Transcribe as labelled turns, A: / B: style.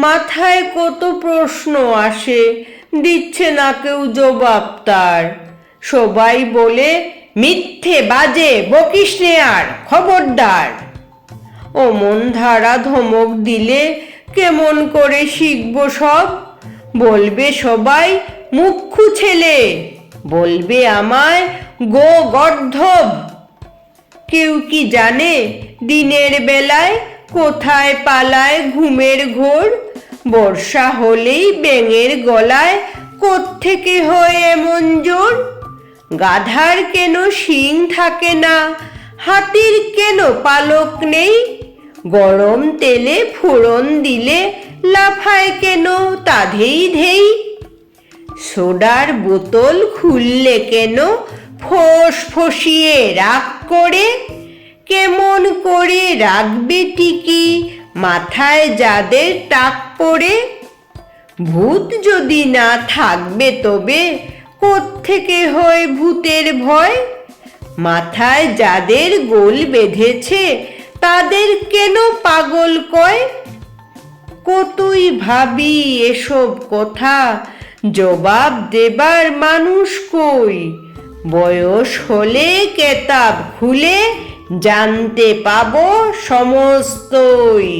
A: মাথায় কত প্রশ্ন আসে, দিচ্ছে না কেউ জবাব তার। সবাই বলে, মিথ্যে বাজে বকিস নে আর, খবরদার। অমন ধারা ধমক দিলে কেমন করে শিখবো সব? বলবে সবাই মুখ্যু ছেলে, বলবে আমায় গো গর্ধব। কেউ কি জানে দিনের বেলায় কোথায় পালায় ঘুমের ঘোর? বর্ষা হলেই ব্যাঙের গলায় কোত্থেকে হয় এমন জোর? গাধার কেন শিং থাকে না, হাতির কেন পালক নেই? গরম তেলে ফোড়ন দিলে লাফায় কেন তা ধেই ধেই? সোডার বোতল খুললে কেন ফোঁস ফসিয়ে রাগ করে? কেমন করে রাখবে টিকি মাথায় যাদের টাক পড়ে? ভূত যদি না থাকবে তবে কোত্থেকে হয় ভূতের ভয়? মাথায় যাদের গোল বেঁধেছে তাদের কেন পাগল কয়? কতই ভাবি এসব কথা, জবাব দেবার মানুষ কই? বয়স হলে কেতাব খুলে জানতে পাবো সমস্তই।